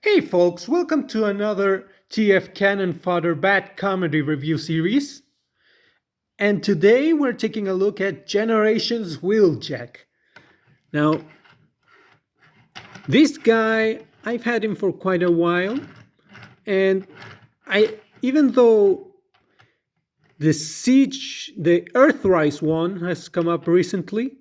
Hey folks, welcome to another TF Cannon Father Bat comedy review series. And today we're taking a look at Generations Wheeljack. Now, this guy, I've had him for quite a while, and even though the Earthrise one has come up recently,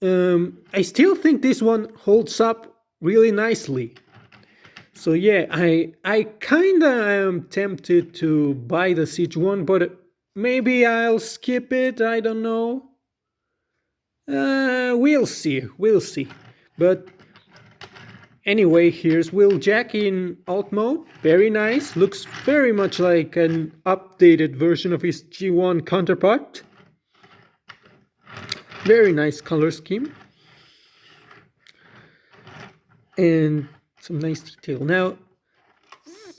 I still think this one holds up really nicely. So yeah, I kinda am tempted to buy the Siege one, but maybe I'll skip it. I don't know. We'll see. We'll see. But anyway, here's Wheeljack in alt mode. Very nice. Looks very much like an updated version of his G1 counterpart. Very nice color scheme. And some nice detail. Now,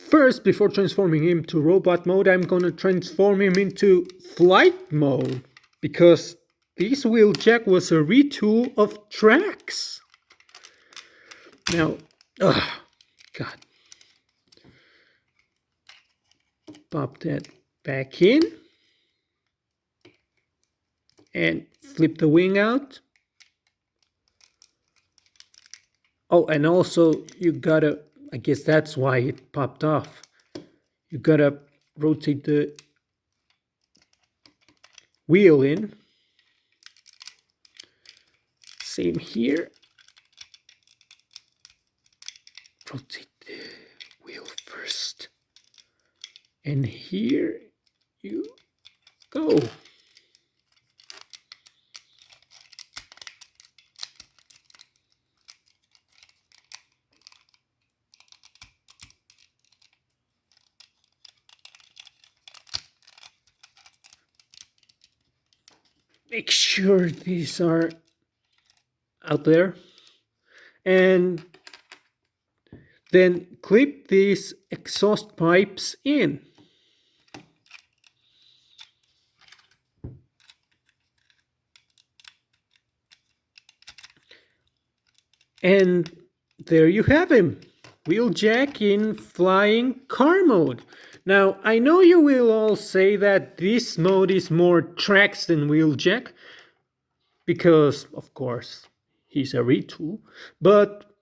first, before transforming him to robot mode, I'm going to transform him into flight mode, because this Wheeljack was a retool of Trax. Now, God. Pop that back in. And flip the wing out. Oh, and also you gotta, I guess that's why it popped off. You gotta rotate the wheel in. Same here. Rotate the wheel first. And here you go. Make sure these are out there. And then clip these exhaust pipes in. And there you have him, Wheeljack in flying car mode. Now, I know you will all say that this mode is more Trax than Wheeljack, because, of course, he's a retool, but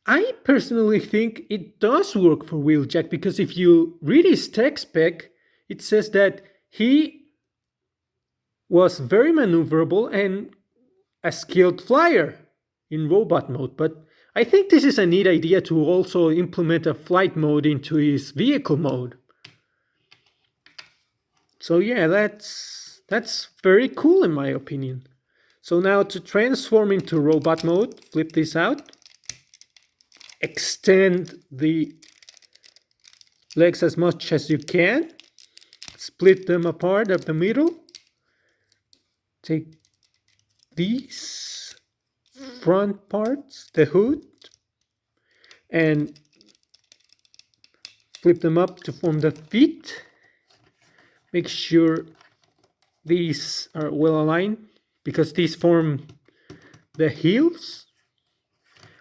I personally think it does work for Wheeljack, because if you read his tech spec, it says that he was very maneuverable and a skilled flyer in robot mode. But I think this is a neat idea to also implement a flight mode into his vehicle mode. So yeah, that's very cool in my opinion. So now to transform into robot mode, flip this out. Extend the legs as much as you can. Split them apart at the middle. Take these front parts, the hood, and flip them up to form the feet. Make sure these are well aligned, because these form the heels.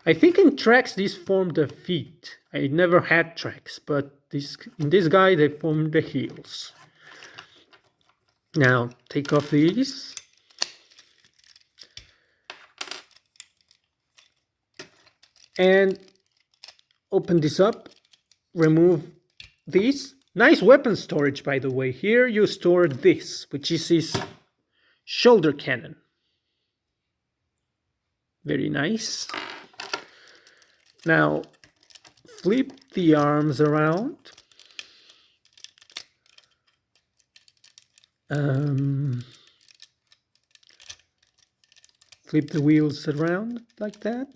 I think in Trax these form the feet. I never had Trax, but in this guy they form the heels. Now take off these. And open this up. Remove these. Nice weapon storage, by the way. Here you store this, which is his shoulder cannon. Very nice. Now, flip the arms around. Flip the wheels around like that.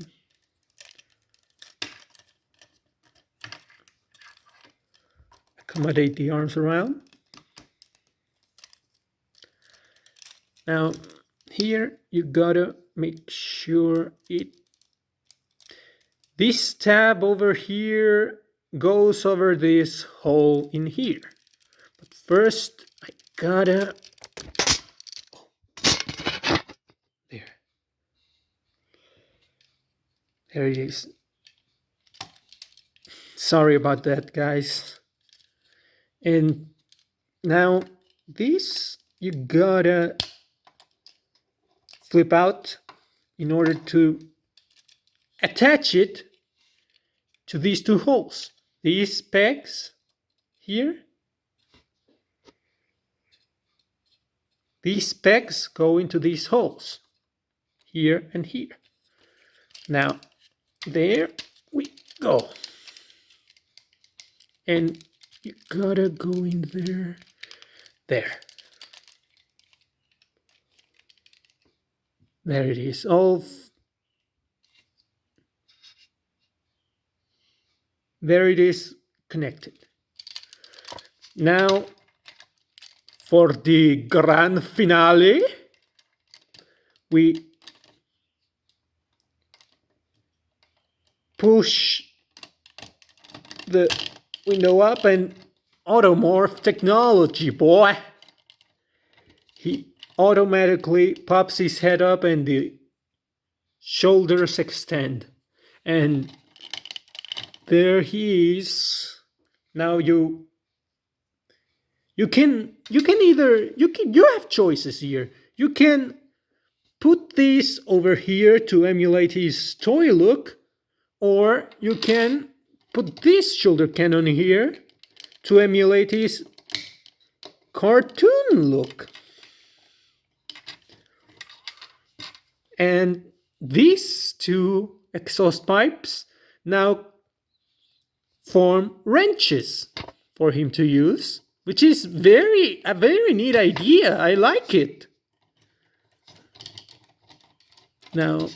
Accommodate the arms around. Now, here you gotta make sure this tab over here goes over this hole in here. But first, I gotta... There it is. Sorry about that, guys. And now this you gotta flip out in order to attach it to these two holes. These pegs here. These pegs go into these holes here and here. Now, there we go. And you gotta go in there. There. There it is. There it is connected. Now, for the grand finale, we push the window up and automorph technology, boy. He automatically pops his head up and the shoulders extend. And there he is. Now you have choices here. You can put this over here to emulate his toy look, or you can put this shoulder cannon here to emulate his cartoon look. And these two exhaust pipes now form wrenches for him to use, which is a very neat idea. I like it. Now,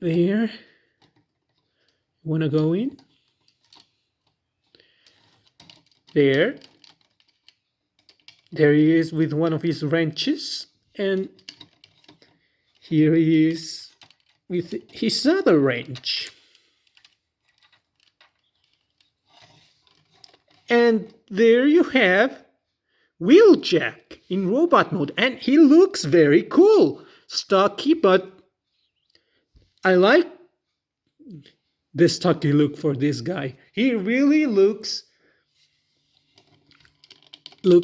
there, you want to go in? There he is with one of his wrenches, and here he is with his other wrench. And there you have Wheeljack in robot mode, and he looks very cool. Stocky, but I like the stocky look for this guy. He really looks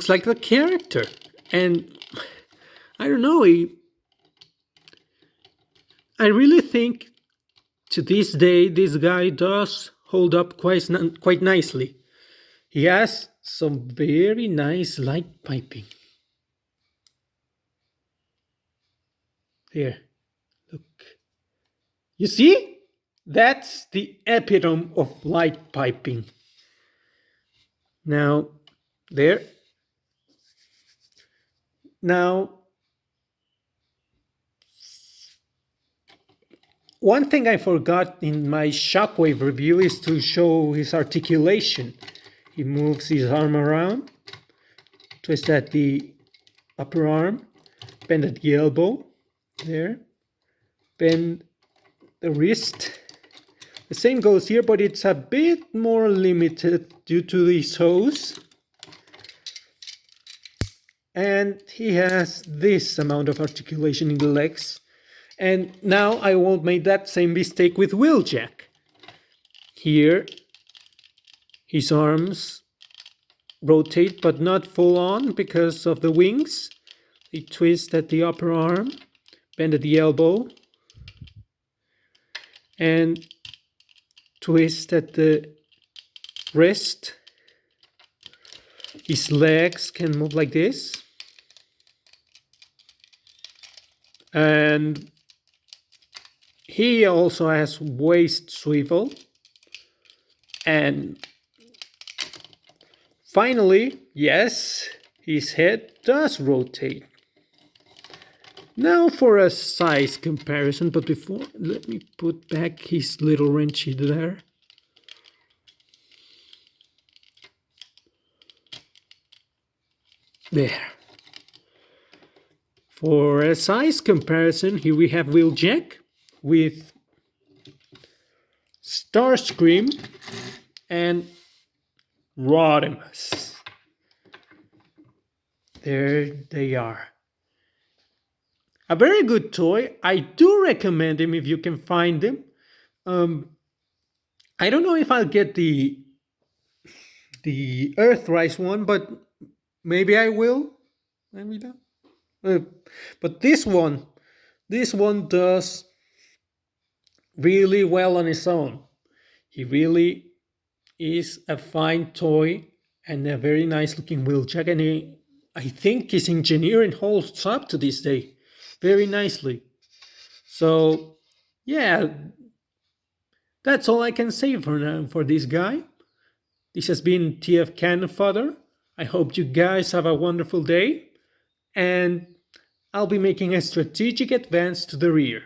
like the character. And I don't know, I really think to this day this guy does hold up quite nicely. He has some very nice light piping. There, look. You see? That's the epitome of light piping. Now, there. Now, one thing I forgot in my Shockwave review is to show his articulation. He moves his arm around, twist at the upper arm, bend at the elbow, there, bend the wrist. The same goes here, but it's a bit more limited due to these hose. And he has this amount of articulation in the legs. And now I won't make that same mistake with Wheeljack. Here, his arms rotate, but not full on because of the wings. They twist at the upper arm, bend at the elbow, and twist at the wrist. His legs can move like this. And he also has waist swivel. And finally, yes, his head does rotate. Now for a size comparison, but before, let me put back his little wrenchy there. There. For a size comparison, here we have Wheeljack with Starscream and Rodimus. There they are. A very good toy. I do recommend him if you can find him. I don't know if I'll get the Earthrise one, but maybe I will. Maybe not. Uh, but this one does really well on its own. He really is a fine toy and a very nice looking wheeljack, and I think his engineering holds up to this day very nicely. So, yeah, that's all I can say for now for this guy. This has been TF Cannon Fodder. I hope you guys have a wonderful day, and I'll be making a strategic advance to the rear.